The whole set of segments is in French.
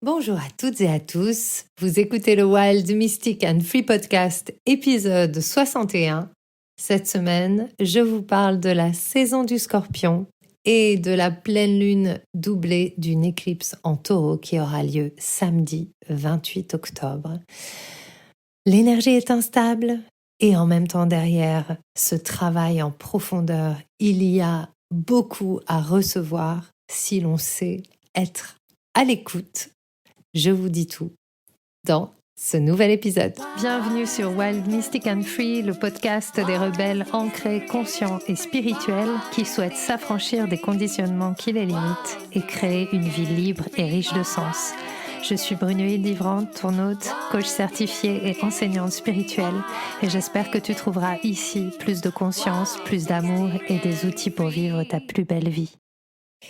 Bonjour à toutes et à tous, vous écoutez le Wild Mystic and Free Podcast épisode 61. Cette semaine, je vous parle de la saison du Scorpion et de la pleine lune doublée d'une éclipse en Taureau qui aura lieu samedi 28 octobre. L'énergie est instable et en même temps derrière ce travail en profondeur, il y a beaucoup à recevoir si l'on sait être à l'écoute. Je vous dis tout dans ce nouvel épisode. Bienvenue sur Wild Mystic and Free, le podcast des rebelles ancrés, conscients et spirituels qui souhaitent s'affranchir des conditionnements qui les limitent et créer une vie libre et riche de sens. Je suis Brunoïde Livrante, ton hôte, coach certifiée et enseignante spirituelle, et j'espère que tu trouveras ici plus de conscience, plus d'amour et des outils pour vivre ta plus belle vie.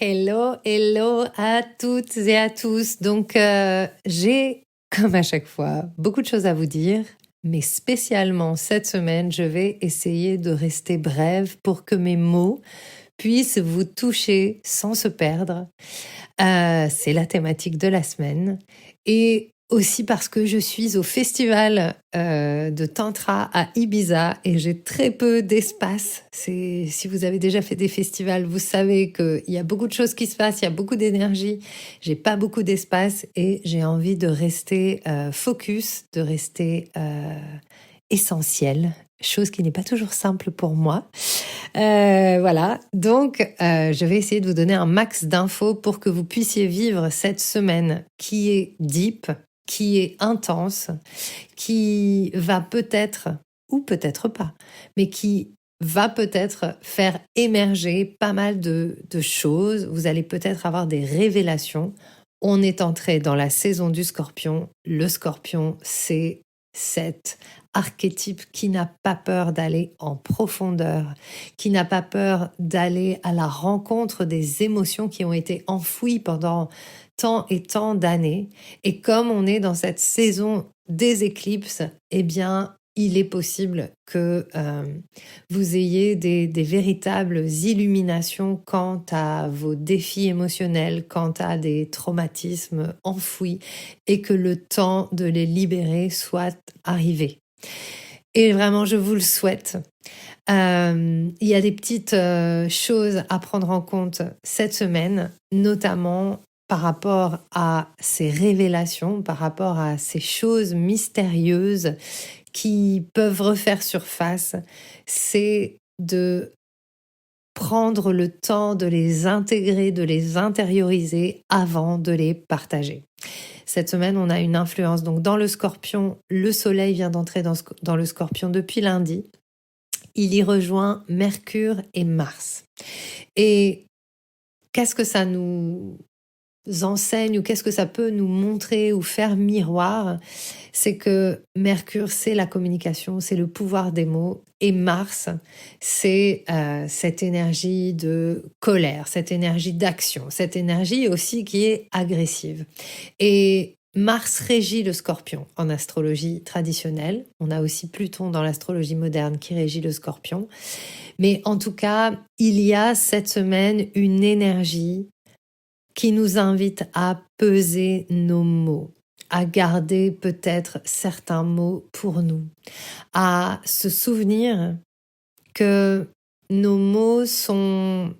Hello à toutes et à tous. Donc, j'ai, comme à chaque fois, beaucoup de choses à vous dire, mais spécialement cette semaine, je vais essayer de rester brève pour que mes mots puissent vous toucher sans se perdre. C'est la thématique de la semaine. Et aussi parce que je suis au festival de Tantra à Ibiza et j'ai très peu d'espace. Si vous avez déjà fait des festivals, vous savez qu'il y a beaucoup de choses qui se passent, il y a beaucoup d'énergie. J'ai pas beaucoup d'espace et j'ai envie de rester focus, de rester essentiel, chose qui n'est pas toujours simple pour moi. Voilà, donc je vais essayer de vous donner un max d'infos pour que vous puissiez vivre cette semaine qui est deep, qui est intense, qui va peut-être, ou peut-être pas, mais qui va peut-être faire émerger pas mal de choses. Vous allez peut-être avoir des révélations. On est entré dans la saison du Scorpion. Le Scorpion, c'est cet archétype qui n'a pas peur d'aller en profondeur, qui n'a pas peur d'aller à la rencontre des émotions qui ont été enfouies pendant tant et tant d'années. Et comme on est dans cette saison des éclipses, eh bien, il est possible que vous ayez des véritables illuminations quant à vos défis émotionnels, quant à des traumatismes enfouis, et que le temps de les libérer soit arrivé. Et vraiment, je vous le souhaite. Il y a des petites choses à prendre en compte cette semaine, notamment par rapport à ces révélations, par rapport à ces choses mystérieuses qui peuvent refaire surface, c'est de prendre le temps de les intégrer, de les intérioriser avant de les partager. Cette semaine, on a une influence. Donc, dans le Scorpion, le Soleil vient d'entrer dans le Scorpion depuis lundi. Il y rejoint Mercure et Mars. Et qu'est-ce que ça nous enseigne ou qu'est-ce que ça peut nous montrer ou faire miroir? C'est que Mercure, c'est la communication, c'est le pouvoir des mots. Et Mars, c'est cette énergie de colère, cette énergie d'action, cette énergie aussi qui est agressive. Et Mars régit le Scorpion en astrologie traditionnelle. On a aussi Pluton dans l'astrologie moderne qui régit le Scorpion. Mais en tout cas, il y a cette semaine une énergie qui nous invite à peser nos mots, à garder peut-être certains mots pour nous, à se souvenir que nos mots sont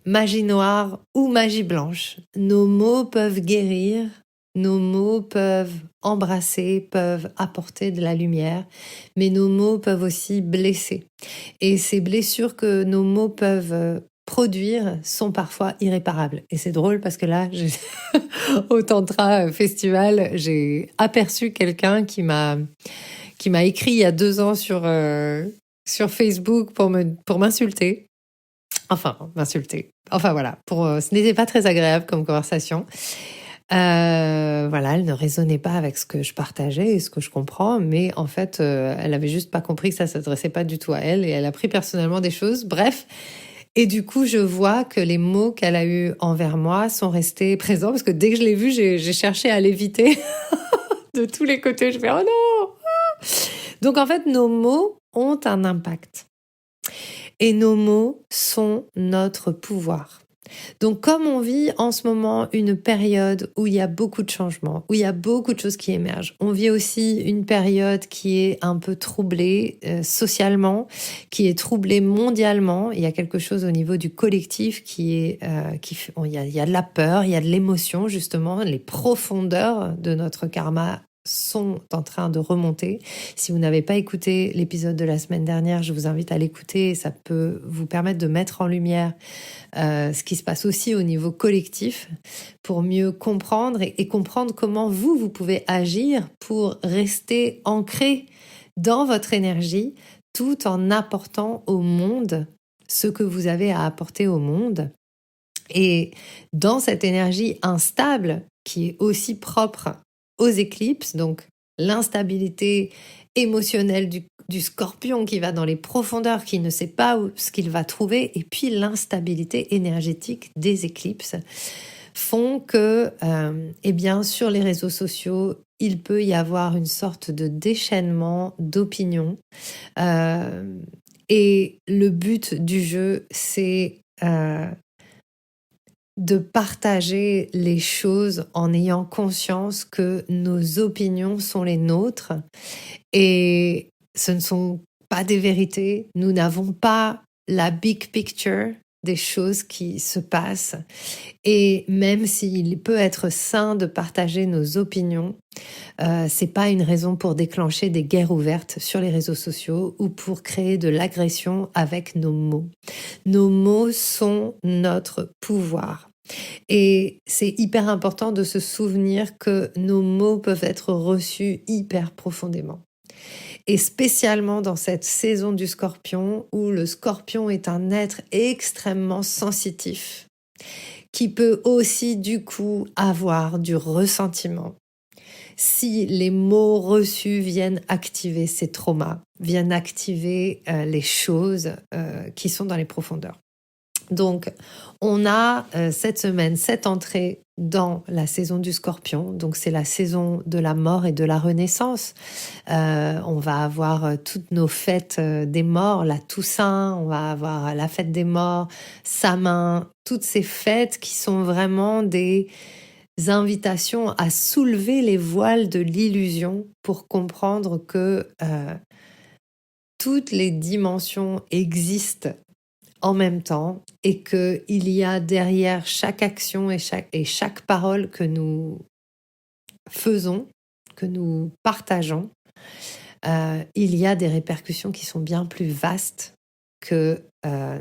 magie noire ou magie blanche. Nos mots peuvent guérir, nos mots peuvent embrasser, peuvent apporter de la lumière, mais nos mots peuvent aussi blesser. Et ces blessures que nos mots peuvent produire sont parfois irréparables. Et c'est drôle parce que là, au Tantra Festival, j'ai aperçu quelqu'un qui m'a écrit il y a 2 ans sur Facebook pour m'insulter. Enfin, m'insulter. Enfin voilà, ce n'était pas très agréable comme conversation. Voilà, elle ne résonnait pas avec ce que je partageais et ce que je comprends, mais en fait, elle avait juste pas compris que ça s'adressait pas du tout à elle et elle a pris personnellement des choses. Bref. Et du coup, je vois que les mots qu'elle a eus envers moi sont restés présents parce que dès que je l'ai vue, j'ai cherché à l'éviter de tous les côtés. Je fais « Oh non !» Donc en fait, nos mots ont un impact. Et nos mots sont notre pouvoir. Donc comme on vit en ce moment une période où il y a beaucoup de changements, où il y a beaucoup de choses qui émergent, on vit aussi une période qui est un peu troublée socialement, qui est troublée mondialement. Il y a quelque chose au niveau du collectif qui est, il y a de la peur, il y a de l'émotion justement, les profondeurs de notre karma sont en train de remonter. Si vous n'avez pas écouté l'épisode de la semaine dernière, je vous invite à l'écouter. Ça peut vous permettre de mettre en lumière ce qui se passe aussi au niveau collectif pour mieux comprendre et comprendre comment vous pouvez agir pour rester ancré dans votre énergie tout en apportant au monde ce que vous avez à apporter au monde. Et dans cette énergie instable qui est aussi propre aux éclipses, donc l'instabilité émotionnelle du scorpion qui va dans les profondeurs, qui ne sait pas ce qu'il va trouver, et puis l'instabilité énergétique des éclipses font que, eh bien, sur les réseaux sociaux, il peut y avoir une sorte de déchaînement d'opinions. Et le but du jeu, c'est de partager les choses en ayant conscience que nos opinions sont les nôtres et ce ne sont pas des vérités. Nous n'avons pas la big picture des choses qui se passent. Et même s'il peut être sain de partager nos opinions, c'est pas une raison pour déclencher des guerres ouvertes sur les réseaux sociaux ou pour créer de l'agression avec nos mots. Nos mots sont notre pouvoir. Et c'est hyper important de se souvenir que nos mots peuvent être reçus hyper profondément. Et spécialement dans cette saison du Scorpion, où le Scorpion est un être extrêmement sensitif, qui peut aussi du coup avoir du ressentiment. Si les mots reçus viennent activer ces traumas, viennent activer les choses qui sont dans les profondeurs. Donc, on a cette semaine, cette entrée dans la saison du Scorpion. Donc, c'est la saison de la mort et de la renaissance. On va avoir toutes nos fêtes des morts, la Toussaint, on va avoir la fête des morts, Samin, toutes ces fêtes qui sont vraiment des invitations à soulever les voiles de l'illusion pour comprendre que toutes les dimensions existent en même temps et qu'il y a derrière chaque action et chaque parole que nous faisons, que nous partageons, il y a des répercussions qui sont bien plus vastes que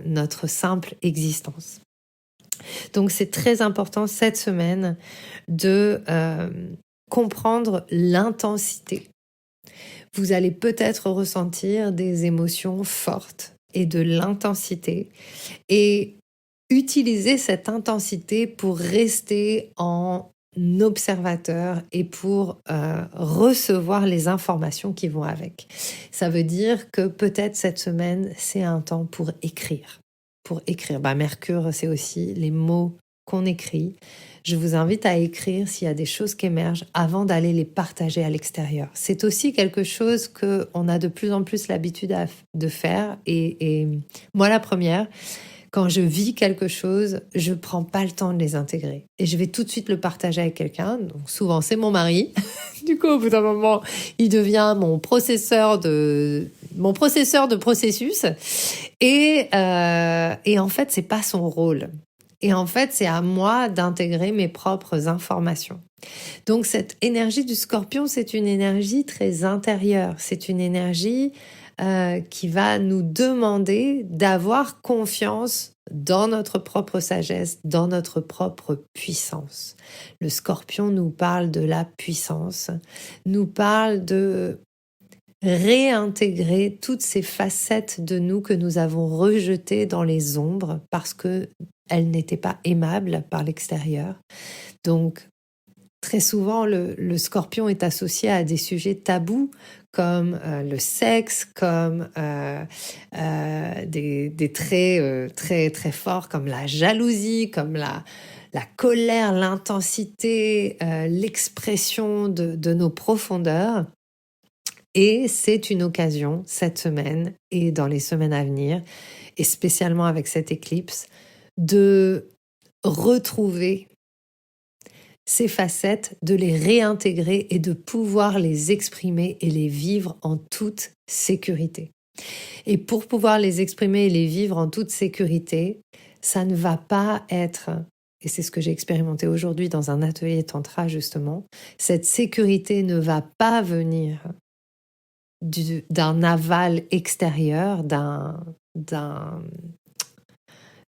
notre simple existence. Donc c'est très important cette semaine de comprendre l'intensité. Vous allez peut-être ressentir des émotions fortes et de l'intensité et utiliser cette intensité pour rester en observateur et pour recevoir les informations qui vont avec. Ça veut dire que peut-être cette semaine, c'est un temps pour écrire. Pour écrire. Mercure, c'est aussi les mots qu'on écrit. Je vous invite à écrire s'il y a des choses qui émergent avant d'aller les partager à l'extérieur. C'est aussi quelque chose qu'on a de plus en plus l'habitude de faire. Et moi, la première, quand je vis quelque chose, je prends pas le temps de les intégrer. Et je vais tout de suite le partager avec quelqu'un. Donc souvent, c'est mon mari. Du coup, au bout d'un moment, il devient mon processeur de processus. Et en fait, c'est pas son rôle. Et en fait, c'est à moi d'intégrer mes propres informations. Donc, cette énergie du Scorpion, c'est une énergie très intérieure. C'est une énergie qui va nous demander d'avoir confiance dans notre propre sagesse, dans notre propre puissance. Le Scorpion nous parle de la puissance, nous parle de réintégrer toutes ces facettes de nous que nous avons rejetées dans les ombres parce qu'elles n'étaient pas aimables par l'extérieur. Donc, très souvent, le Scorpion est associé à des sujets tabous comme le sexe, comme des traits très très forts comme la jalousie, comme la colère, l'intensité, l'expression de nos profondeurs. Et c'est une occasion, cette semaine et dans les semaines à venir, et spécialement avec cette éclipse, de retrouver ces facettes, de les réintégrer et de pouvoir les exprimer et les vivre en toute sécurité. Et pour pouvoir les exprimer et les vivre en toute sécurité, ça ne va pas être, et c'est ce que j'ai expérimenté aujourd'hui dans un atelier tantra justement, cette sécurité ne va pas venir d'un aval extérieur,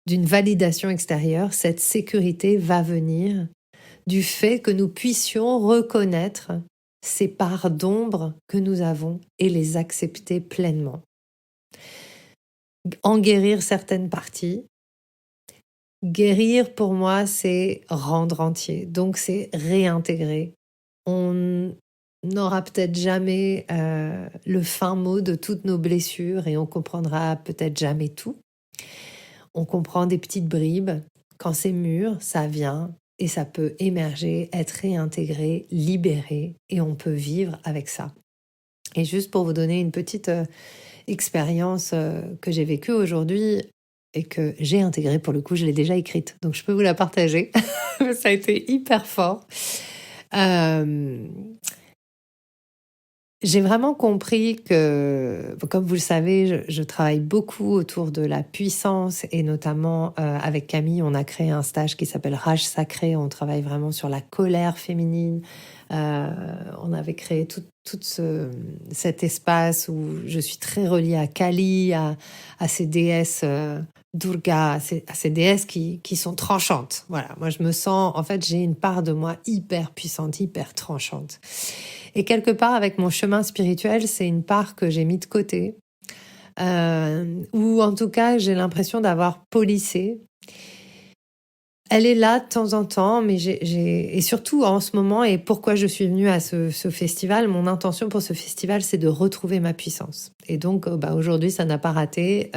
d'une validation extérieure. Cette sécurité va venir du fait que nous puissions reconnaître ces parts d'ombre que nous avons et les accepter pleinement. En guérir certaines parties. Guérir, pour moi, c'est rendre entier. Donc, c'est réintégrer. On n'aura peut-être jamais le fin mot de toutes nos blessures et on comprendra peut-être jamais tout. On comprend des petites bribes. Quand c'est mûr, ça vient et ça peut émerger, être réintégré, libéré et on peut vivre avec ça. Et juste pour vous donner une petite expérience que j'ai vécue aujourd'hui et que j'ai intégrée, pour le coup, je l'ai déjà écrite, donc je peux vous la partager. Ça a été hyper fort. J'ai vraiment compris que, comme vous le savez, je travaille beaucoup autour de la puissance et notamment avec Camille, on a créé un stage qui s'appelle Rage Sacré. On travaille vraiment sur la colère féminine. On avait créé tout cet espace où je suis très reliée à Kali, à ces déesses Durga, à ces déesses qui sont tranchantes. Voilà, moi je me sens, en fait, j'ai une part de moi hyper puissante, hyper tranchante. Et quelque part, avec mon chemin spirituel, c'est une part que j'ai mis de côté, ou en tout cas, j'ai l'impression d'avoir polissé. Elle est là de temps en temps, mais et surtout en ce moment, et pourquoi je suis venue à ce festival, mon intention pour ce festival, c'est de retrouver ma puissance. Et donc, aujourd'hui, ça n'a pas raté.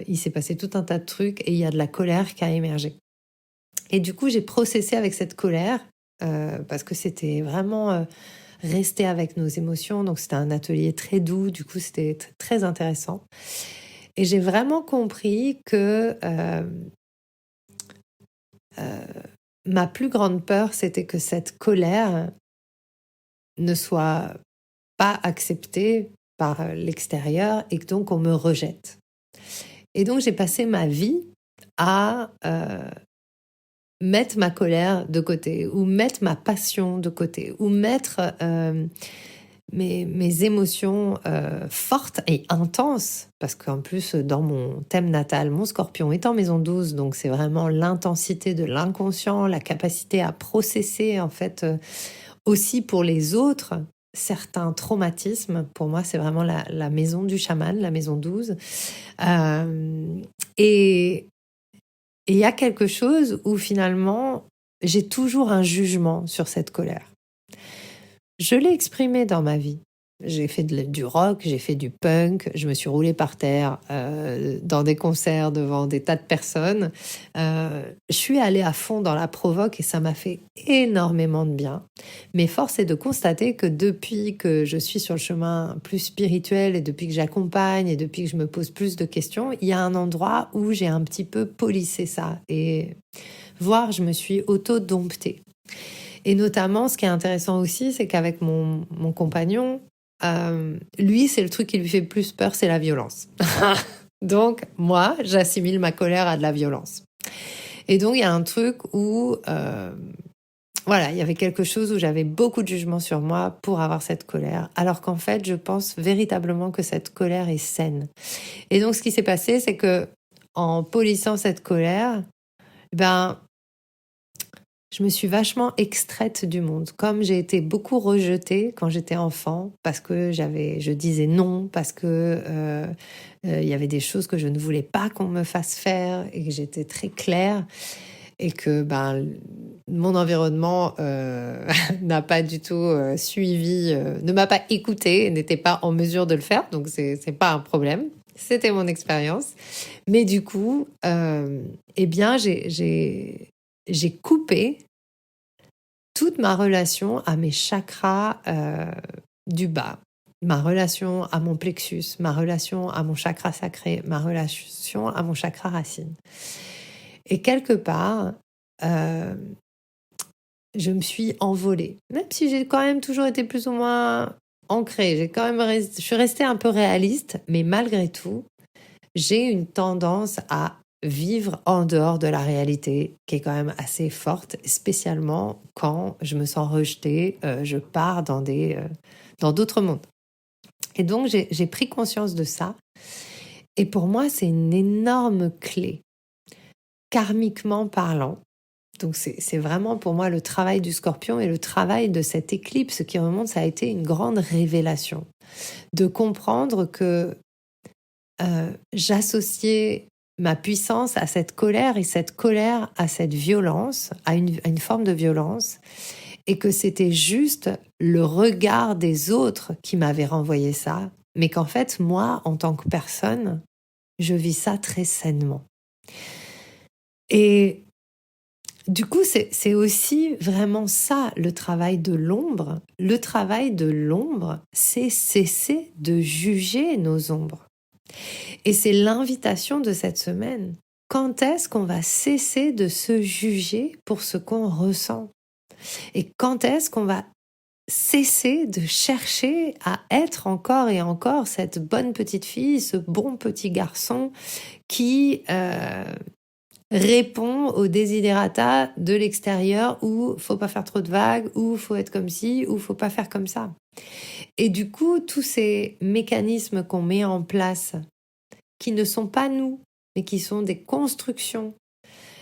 Il s'est passé tout un tas de trucs et il y a de la colère qui a émergé. Et du coup, j'ai processé avec cette colère, parce que c'était vraiment rester avec nos émotions. Donc, c'était un atelier très doux. Du coup, c'était très intéressant. Et j'ai vraiment compris que ma plus grande peur, c'était que cette colère ne soit pas acceptée par l'extérieur et que donc on me rejette. Et donc, j'ai passé ma vie à mettre ma colère de côté ou mettre ma passion de côté ou mettre mes émotions fortes et intenses, parce qu'en plus, dans mon thème natal, mon scorpion est en maison 12, donc c'est vraiment l'intensité de l'inconscient, la capacité à processer, en fait, aussi pour les autres, certains traumatismes. Pour moi, c'est vraiment la maison du chaman, la maison 12. Et il y a quelque chose où finalement, j'ai toujours un jugement sur cette colère. Je l'ai exprimé dans ma vie. J'ai fait du rock, j'ai fait du punk, je me suis roulée par terre dans des concerts devant des tas de personnes. Je suis allée à fond dans la provoque et ça m'a fait énormément de bien. Mais force est de constater que depuis que je suis sur le chemin plus spirituel et depuis que j'accompagne et depuis que je me pose plus de questions, il y a un endroit où j'ai un petit peu polissé ça et voire je me suis auto-domptée. Et notamment, ce qui est intéressant aussi, c'est qu'avec mon compagnon, lui, c'est le truc qui lui fait le plus peur, c'est la violence. Donc, moi, j'assimile ma colère à de la violence. Et donc, il y a un truc où, voilà, il y avait quelque chose où j'avais beaucoup de jugement sur moi pour avoir cette colère, alors qu'en fait, je pense véritablement que cette colère est saine. Et donc, ce qui s'est passé, c'est que en polissant cette colère, je me suis vachement extraite du monde. Comme j'ai été beaucoup rejetée quand j'étais enfant, parce que je disais non, parce que il y avait des choses que je ne voulais pas qu'on me fasse faire et que j'étais très claire et que mon environnement n'a pas du tout suivi, ne m'a pas écoutée, n'était pas en mesure de le faire, donc c'est pas un problème. C'était mon expérience. Mais du coup, j'ai coupé toute ma relation à mes chakras du bas, ma relation à mon plexus, ma relation à mon chakra sacré, ma relation à mon chakra racine. Et quelque part, euh, je me suis envolée. Même si j'ai quand même toujours été plus ou moins ancrée, je suis restée un peu réaliste, mais malgré tout, j'ai une tendance à vivre en dehors de la réalité qui est quand même assez forte, spécialement quand je me sens rejetée, je pars dans d'autres mondes. Et donc, j'ai pris conscience de ça. Et pour moi, c'est une énorme clé, karmiquement parlant. Donc, c'est vraiment pour moi le travail du Scorpion et le travail de cette éclipse qui remonte, ça a été une grande révélation. De comprendre que j'associais ma puissance à cette colère et cette colère à cette violence, à une forme de violence, et que c'était juste le regard des autres qui m'avait renvoyé ça, mais qu'en fait, moi, en tant que personne, je vis ça très sainement. Et du coup, c'est aussi vraiment ça, le travail de l'ombre. Le travail de l'ombre, c'est cesser de juger nos ombres. Et c'est l'invitation de cette semaine. Quand est-ce qu'on va cesser de se juger pour ce qu'on ressent? Et quand est-ce qu'on va cesser de chercher à être encore et encore cette bonne petite fille, ce bon petit garçon qui répond aux desiderata de l'extérieur où faut pas faire trop de vagues, où faut être comme ci, où faut pas faire comme ça. Et du coup, tous ces mécanismes qu'on met en place, qui ne sont pas nous, mais qui sont des constructions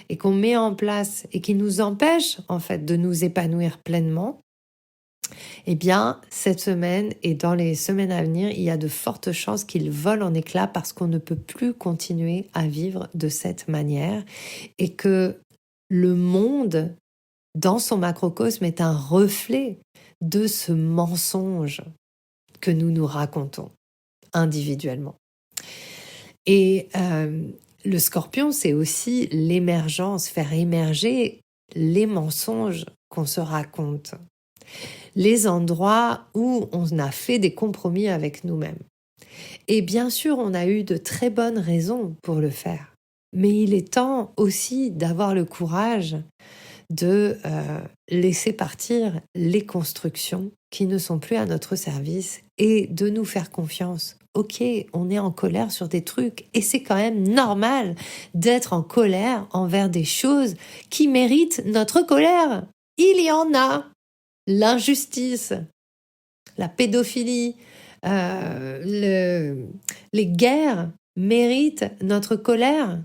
et qu'on met en place et qui nous empêchent en fait de nous épanouir pleinement, eh bien, cette semaine et dans les semaines à venir, il y a de fortes chances qu'ils volent en éclats parce qu'on ne peut plus continuer à vivre de cette manière et que le monde, dans son macrocosme, est un reflet de ce mensonge que nous nous racontons individuellement. Et le Scorpion, c'est aussi l'émergence, faire émerger les mensonges qu'on se raconte, les endroits où on a fait des compromis avec nous-mêmes. Et bien sûr, on a eu de très bonnes raisons pour le faire, mais il est temps aussi d'avoir le courage de laisser partir les constructions qui ne sont plus à notre service et de nous faire confiance. Ok, on est en colère sur des trucs et c'est quand même normal d'être en colère envers des choses qui méritent notre colère. Il y en a. L'injustice, la pédophilie, les guerres méritent notre colère.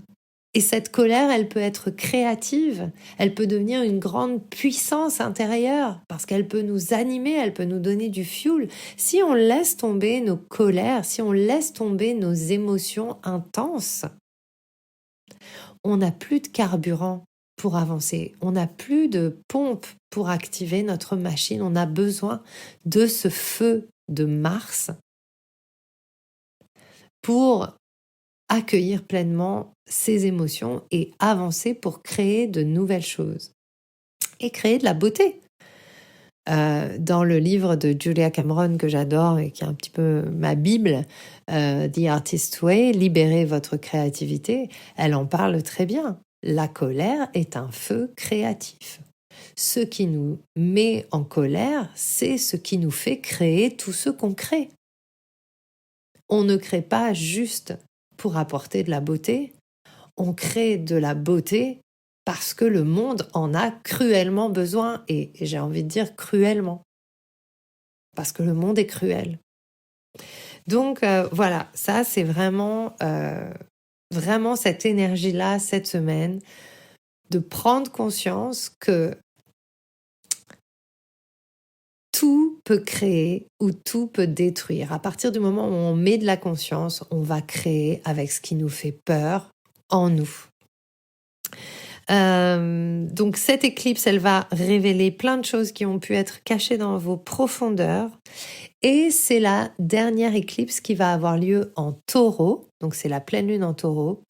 Et cette colère, elle peut être créative, elle peut devenir une grande puissance intérieure parce qu'elle peut nous animer, elle peut nous donner du fuel. Si on laisse tomber nos colères, si on laisse tomber nos émotions intenses, on n'a plus de carburant pour avancer, on n'a plus de pompe pour activer notre machine, on a besoin de ce feu de Mars pour accueillir pleinement ses émotions et avancer pour créer de nouvelles choses et créer de la beauté. Dans le livre de Julia Cameron que j'adore et qui est un petit peu ma Bible, The Artist's Way, Libérez votre créativité, elle en parle très bien. La colère est un feu créatif. Ce qui nous met en colère, c'est ce qui nous fait créer tout ce qu'on crée. On ne crée pas juste pour apporter de la beauté, on crée de la beauté parce que le monde en a cruellement besoin, et j'ai envie de dire cruellement, parce que le monde est cruel. Donc voilà, ça c'est vraiment cette énergie-là cette semaine, de prendre conscience que tout peut créer ou tout peut détruire. À partir du moment où on met de la conscience, on va créer avec ce qui nous fait peur en nous. Donc cette éclipse, elle va révéler plein de choses qui ont pu être cachées dans vos profondeurs. Et c'est la dernière éclipse qui va avoir lieu en Taureau. Donc c'est la pleine lune en Taureau.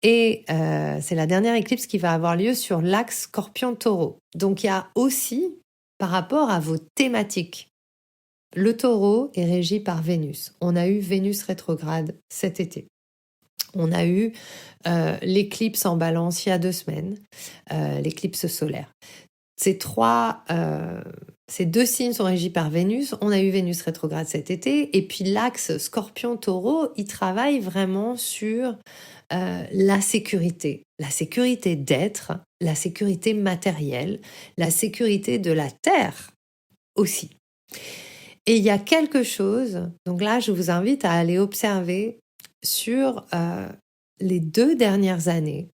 Et c'est la dernière éclipse qui va avoir lieu sur l'axe Scorpion-Taureau. Donc il y a aussi, par rapport à vos thématiques, le Taureau est régi par Vénus. On a eu Vénus rétrograde cet été. On a eu l'éclipse en Balance il y a 2 semaines, l'éclipse solaire. Ces 2 signes sont régis par Vénus. On a eu Vénus rétrograde cet été. Et puis l'axe Scorpion-Taureau, il travaille vraiment sur la sécurité d'être, la sécurité matérielle, la sécurité de la Terre aussi. Et il y a quelque chose, donc là je vous invite à aller observer sur les 2 dernières années.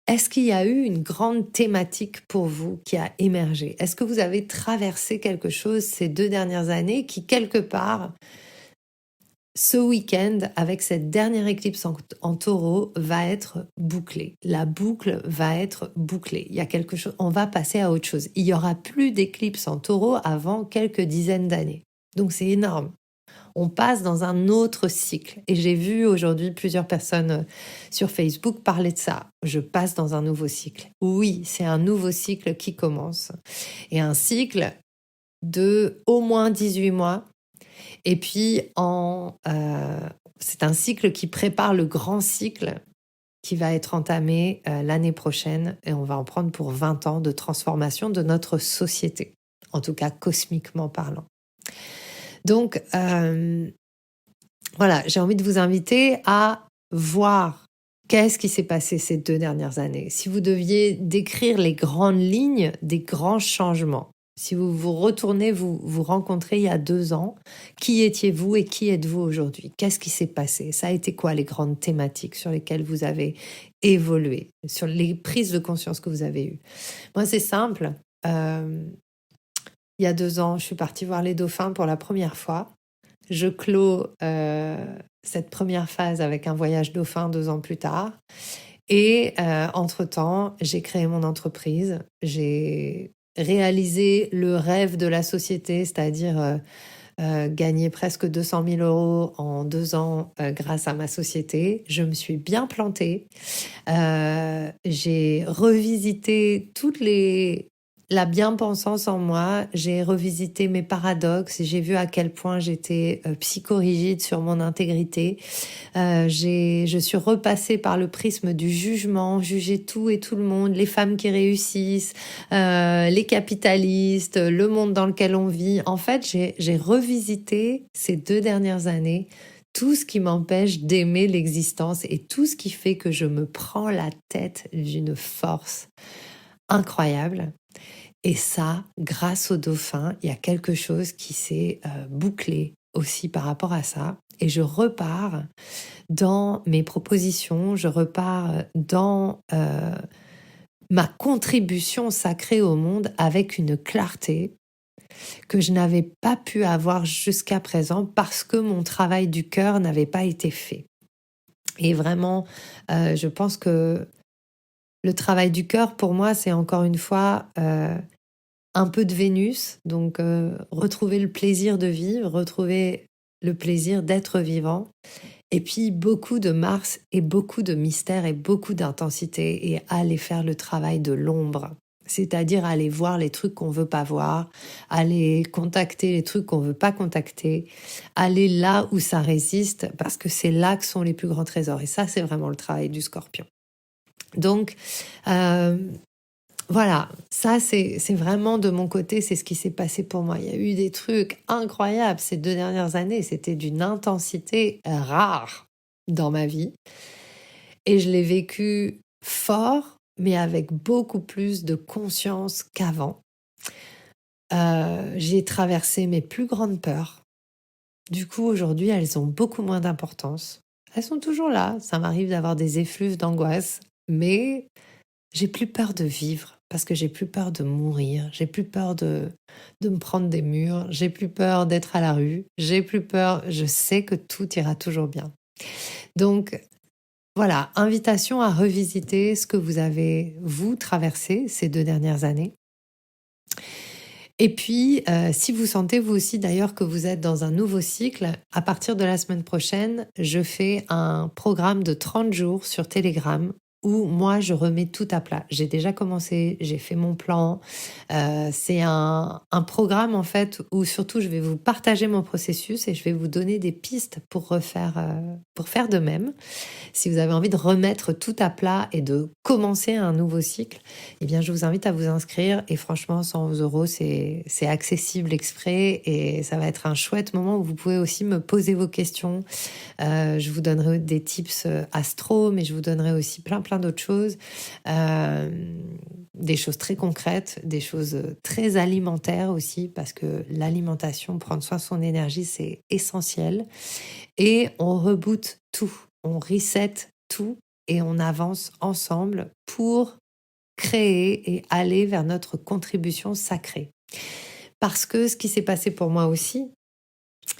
Est-ce qu'il y a eu une grande thématique pour vous qui a émergé? Est-ce que vous avez traversé quelque chose ces 2 dernières années qui, quelque part, ce week-end, avec cette dernière éclipse en Taureau, va être bouclée. La boucle va être bouclée. Il y a quelque chose, on va passer à autre chose. Il n'y aura plus d'éclipse en Taureau avant quelques dizaines d'années. Donc c'est énorme. On passe dans un autre cycle. Et j'ai vu aujourd'hui plusieurs personnes sur Facebook parler de ça. Je passe dans un nouveau cycle. Oui, c'est un nouveau cycle qui commence. Et un cycle de au moins 18 mois. Et puis, c'est un cycle qui prépare le grand cycle qui va être entamé l'année prochaine. Et on va en prendre pour 20 ans de transformation de notre société. En tout cas, cosmiquement parlant. Donc, voilà, j'ai envie de vous inviter à voir qu'est-ce qui s'est passé ces 2 dernières années. Si vous deviez décrire les grandes lignes des grands changements, si vous vous retournez, vous rencontrez il y a 2 ans, qui étiez-vous et qui êtes-vous aujourd'hui? Qu'est-ce qui s'est passé? Ça a été quoi les grandes thématiques sur lesquelles vous avez évolué, sur les prises de conscience que vous avez eues? Moi, c'est simple. Il y a 2 ans, je suis partie voir les dauphins pour la première fois. Je clôt cette première phase avec un voyage dauphin 2 ans plus tard. Et entre-temps, j'ai créé mon entreprise. J'ai réalisé le rêve de la société, c'est-à-dire gagner presque 200 000 € en 2 ans grâce à ma société. Je me suis bien plantée. J'ai revisité la bien-pensance en moi, j'ai revisité mes paradoxes, j'ai vu à quel point j'étais psychorigide sur mon intégrité. Je suis repassée par le prisme du jugement, juger tout et tout le monde, les femmes qui réussissent, les capitalistes, le monde dans lequel on vit. En fait, j'ai revisité ces 2 dernières années tout ce qui m'empêche d'aimer l'existence et tout ce qui fait que je me prends la tête d'une force incroyable. Et ça, grâce au dauphin, il y a quelque chose qui s'est bouclé aussi par rapport à ça. Et je repars dans mes propositions, je repars dans ma contribution sacrée au monde avec une clarté que je n'avais pas pu avoir jusqu'à présent parce que mon travail du cœur n'avait pas été fait. Et vraiment, je pense que le travail du cœur, pour moi, c'est encore une fois un peu de Vénus, donc retrouver le plaisir de vivre, retrouver le plaisir d'être vivant, et puis beaucoup de Mars et beaucoup de mystère et beaucoup d'intensité, et aller faire le travail de l'ombre, c'est-à-dire aller voir les trucs qu'on veut pas voir, aller contacter les trucs qu'on veut pas contacter, aller là où ça résiste, parce que c'est là que sont les plus grands trésors, et ça, c'est vraiment le travail du Scorpion. Donc, voilà, ça c'est vraiment de mon côté, c'est ce qui s'est passé pour moi. Il y a eu des trucs incroyables ces 2 dernières années, c'était d'une intensité rare dans ma vie. Et je l'ai vécu fort, mais avec beaucoup plus de conscience qu'avant. J'ai traversé mes plus grandes peurs. Du coup, aujourd'hui, elles ont beaucoup moins d'importance. Elles sont toujours là, ça m'arrive d'avoir des effluves d'angoisse, mais j'ai plus peur de vivre parce que j'ai plus peur de mourir, j'ai plus peur de me prendre des murs, j'ai plus peur d'être à la rue, j'ai plus peur, je sais que tout ira toujours bien. Donc voilà, invitation à revisiter ce que vous avez, vous, traversé ces 2 dernières années. Et puis, si vous sentez vous aussi d'ailleurs que vous êtes dans un nouveau cycle, à partir de la semaine prochaine, je fais un programme de 30 jours sur Telegram où moi je remets tout à plat. J'ai déjà commencé, j'ai fait mon plan. C'est un programme en fait où surtout je vais vous partager mon processus et je vais vous donner des pistes pour faire de même. Si vous avez envie de remettre tout à plat et de commencer un nouveau cycle, eh bien, je vous invite à vous inscrire. Et franchement, 100 euros, c'est accessible exprès et ça va être un chouette moment où vous pouvez aussi me poser vos questions. Je vous donnerai des tips astro, mais je vous donnerai aussi plein d'autres choses. Des choses très concrètes, des choses très alimentaires aussi, parce que l'alimentation, prendre soin de son énergie, c'est essentiel. Et on reboot tout, on reset tout et on avance ensemble pour créer et aller vers notre contribution sacrée. Parce que ce qui s'est passé pour moi aussi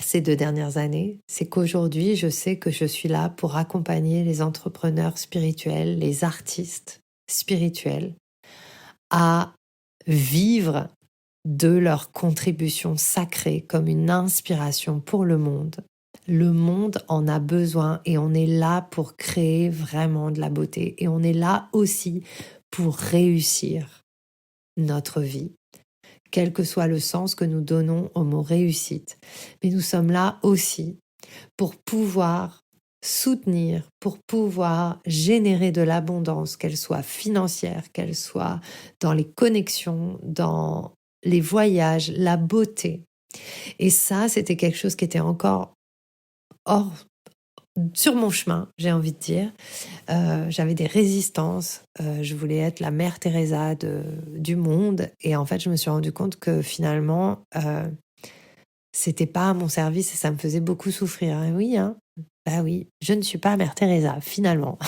ces 2 dernières années, c'est qu'aujourd'hui, je sais que je suis là pour accompagner les entrepreneurs spirituels, les artistes spirituels à vivre de leur contribution sacrée comme une inspiration pour le monde. Le monde en a besoin et on est là pour créer vraiment de la beauté. Et on est là aussi pour réussir notre vie, quel que soit le sens que nous donnons au mot réussite. Mais nous sommes là aussi pour pouvoir soutenir, pour pouvoir générer de l'abondance, qu'elle soit financière, qu'elle soit dans les connexions, dans les voyages, la beauté. Et ça, c'était quelque chose qui était encore sur mon chemin, j'ai envie de dire. J'avais des résistances, je voulais être la mère Teresa du monde. Et en fait, je me suis rendu compte que finalement, c'était pas à mon service et ça me faisait beaucoup souffrir. Et oui, hein. Bah oui, je ne suis pas mère Teresa, finalement.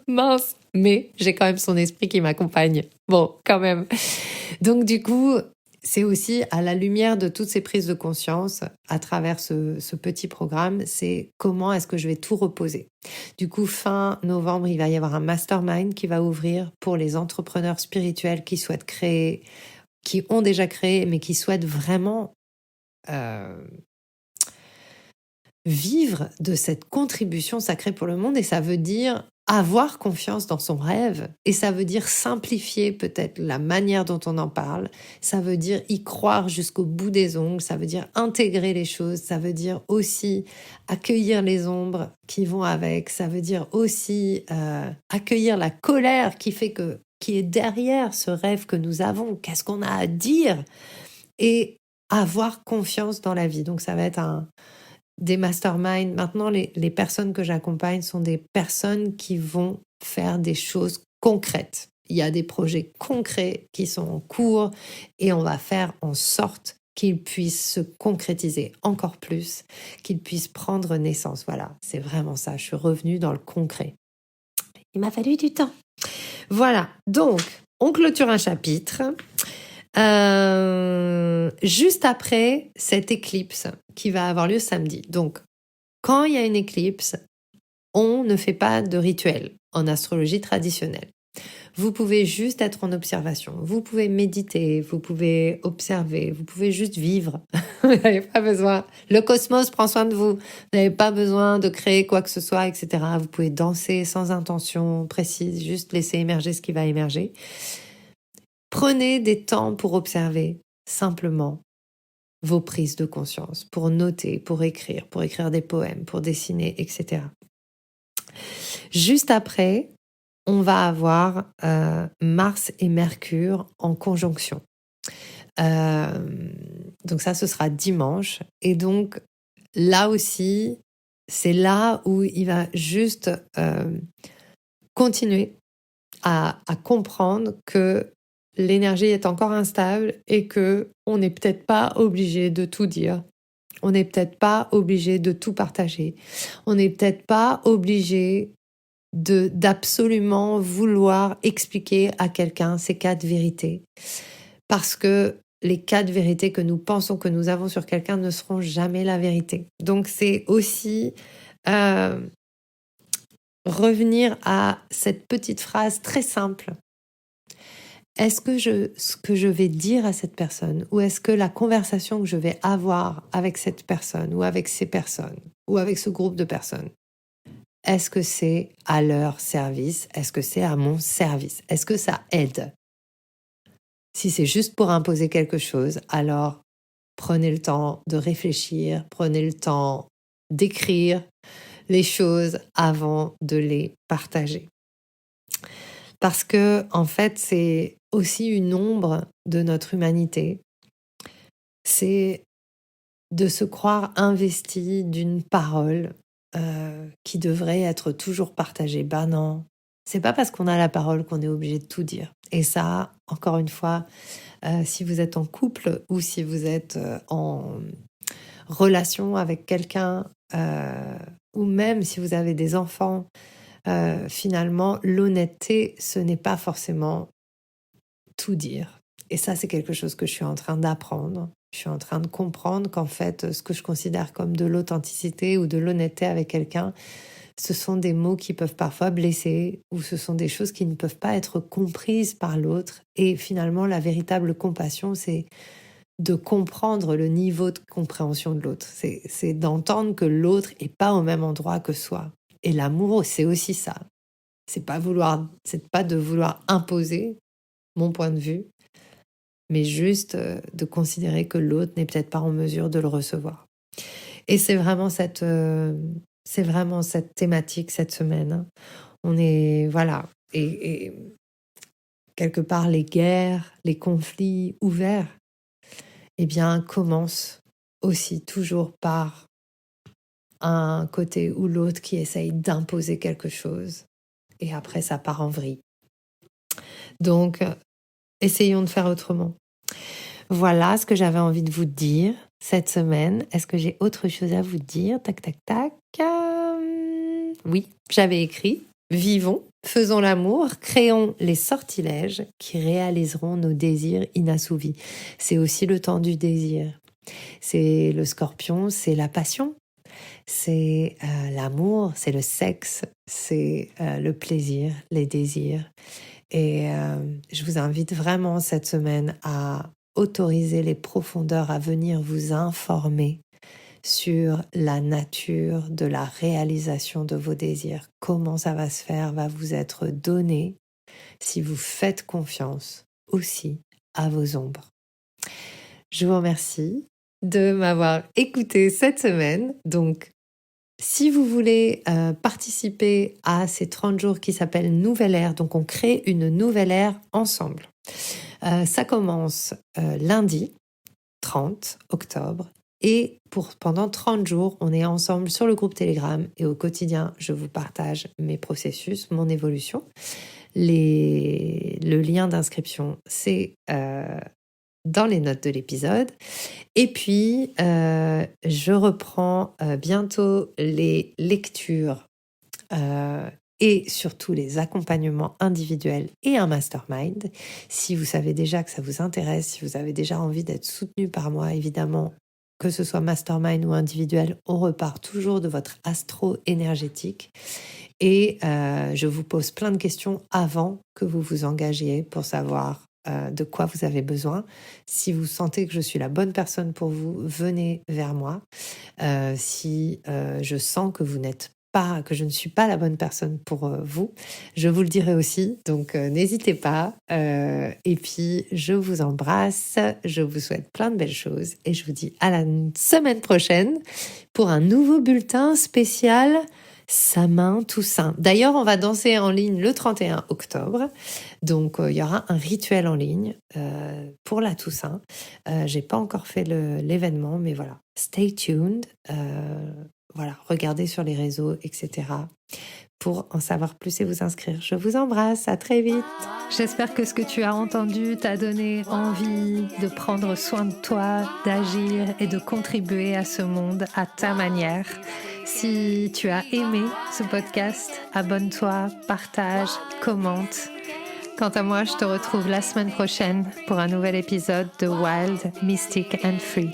Mince, mais j'ai quand même son esprit qui m'accompagne. Bon, quand même. Donc du coup, c'est aussi à la lumière de toutes ces prises de conscience, à travers ce petit programme, c'est comment est-ce que je vais tout reposer. Du coup, fin novembre, il va y avoir un mastermind qui va ouvrir pour les entrepreneurs spirituels qui souhaitent créer, qui ont déjà créé, mais qui souhaitent vraiment vivre de cette contribution sacrée pour le monde. Et ça veut dire avoir confiance dans son rêve, et ça veut dire simplifier peut-être la manière dont on en parle, ça veut dire y croire jusqu'au bout des ongles, ça veut dire intégrer les choses, ça veut dire aussi accueillir les ombres qui vont avec, ça veut dire aussi accueillir la colère qui est derrière ce rêve que nous avons, qu'est-ce qu'on a à dire, et avoir confiance dans la vie. Donc ça va être des masterminds. Maintenant, les personnes que j'accompagne sont des personnes qui vont faire des choses concrètes. Il y a des projets concrets qui sont en cours et on va faire en sorte qu'ils puissent se concrétiser encore plus, qu'ils puissent prendre naissance. Voilà, c'est vraiment ça. Je suis revenue dans le concret. Il m'a fallu du temps. Voilà, donc on clôture un chapitre. Juste après cette éclipse qui va avoir lieu samedi. Donc, quand il y a une éclipse, on ne fait pas de rituel en astrologie traditionnelle. Vous pouvez juste être en observation, vous pouvez méditer, vous pouvez observer, vous pouvez juste vivre. Vous n'avez pas besoin. Le cosmos prend soin de vous. Vous n'avez pas besoin de créer quoi que ce soit, etc. Vous pouvez danser sans intention précise, juste laisser émerger ce qui va émerger. Prenez des temps pour observer simplement vos prises de conscience, pour noter, pour écrire des poèmes, pour dessiner, etc. Juste après, on va avoir Mars et Mercure en conjonction. Donc ça, ce sera dimanche. Et donc, là aussi, c'est là où il va juste continuer à comprendre que l'énergie est encore instable et que on n'est peut-être pas obligé de tout dire. On n'est peut-être pas obligé de tout partager. On n'est peut-être pas obligé d'absolument vouloir expliquer à quelqu'un ces 4 vérités. Parce que les 4 vérités que nous pensons que nous avons sur quelqu'un ne seront jamais la vérité. Donc c'est aussi revenir à cette petite phrase très simple. Est-ce que ce que je vais dire à cette personne, ou est-ce que la conversation que je vais avoir avec cette personne, ou avec ces personnes, ou avec ce groupe de personnes, est-ce que c'est à leur service? Est-ce que c'est à mon service? Est-ce que ça aide? Si c'est juste pour imposer quelque chose, alors prenez le temps de réfléchir, prenez le temps d'écrire les choses avant de les partager. Parce que, en fait, c'est aussi une ombre de notre humanité. C'est de se croire investi d'une parole qui devrait être toujours partagée. Ben non, c'est pas parce qu'on a la parole qu'on est obligé de tout dire. Et ça, encore une fois, si vous êtes en couple ou si vous êtes en relation avec quelqu'un ou même si vous avez des enfants, finalement, l'honnêteté, ce n'est pas forcément tout dire. Et ça, c'est quelque chose que je suis en train d'apprendre. Je suis en train de comprendre qu'en fait, ce que je considère comme de l'authenticité ou de l'honnêteté avec quelqu'un, ce sont des mots qui peuvent parfois blesser ou ce sont des choses qui ne peuvent pas être comprises par l'autre. Et finalement, la véritable compassion, c'est de comprendre le niveau de compréhension de l'autre. C'est d'entendre que l'autre n'est pas au même endroit que soi. Et l'amour, c'est aussi ça. C'est pas de vouloir imposer mon point de vue, mais juste de considérer que l'autre n'est peut-être pas en mesure de le recevoir. Et c'est vraiment cette thématique cette semaine. Hein. On est, voilà, et quelque part les guerres, les conflits ouverts, eh bien, commencent aussi toujours par un côté ou l'autre qui essaye d'imposer quelque chose. Et après, ça part en vrille. Donc, essayons de faire autrement. Voilà ce que j'avais envie de vous dire cette semaine. Est-ce que j'ai autre chose à vous dire? Tac, tac, tac. Oui, j'avais écrit « Vivons, faisons l'amour, créons les sortilèges qui réaliseront nos désirs inassouvis ». C'est aussi le temps du désir. C'est le scorpion, c'est la passion. C'est l'amour, c'est le sexe, c'est le plaisir, les désirs. Et je vous invite vraiment cette semaine à autoriser les profondeurs à venir vous informer sur la nature de la réalisation de vos désirs. Comment ça va se faire va vous être donné si vous faites confiance aussi à vos ombres. Je vous remercie de m'avoir écouté cette semaine. Donc, si vous voulez participer à ces 30 jours qui s'appellent Nouvelle Ère, donc on crée une nouvelle ère ensemble. Ça commence lundi 30 octobre et pendant 30 jours, on est ensemble sur le groupe Telegram et au quotidien, je vous partage mes processus, mon évolution. Le lien d'inscription, c'est dans les notes de l'épisode. Et puis, je reprends bientôt les lectures et surtout les accompagnements individuels et un mastermind. Si vous savez déjà que ça vous intéresse, si vous avez déjà envie d'être soutenu par moi, évidemment, que ce soit mastermind ou individuel, on repart toujours de votre astro énergétique. Et je vous pose plein de questions avant que vous vous engagiez pour savoir de quoi vous avez besoin. Si vous sentez que je suis la bonne personne pour vous, venez vers moi. Si je sens que que je ne suis pas la bonne personne pour vous, je vous le dirai aussi. Donc n'hésitez pas. Et puis je vous embrasse. Je vous souhaite plein de belles choses et je vous dis à la semaine prochaine pour un nouveau bulletin spécial Samin Toussaint. D'ailleurs, on va danser en ligne le 31 octobre. Donc, il y aura un rituel en ligne pour la Toussaint. J'ai pas encore fait l'événement, mais voilà. Stay tuned. Voilà, regardez sur les réseaux, etc. pour en savoir plus et vous inscrire. Je vous embrasse, à très vite. J'espère que ce que tu as entendu t'a donné envie de prendre soin de toi, d'agir et de contribuer à ce monde à ta manière. Si tu as aimé ce podcast, abonne-toi, partage, commente. Quant à moi, je te retrouve la semaine prochaine pour un nouvel épisode de Wild, Mystic and Free.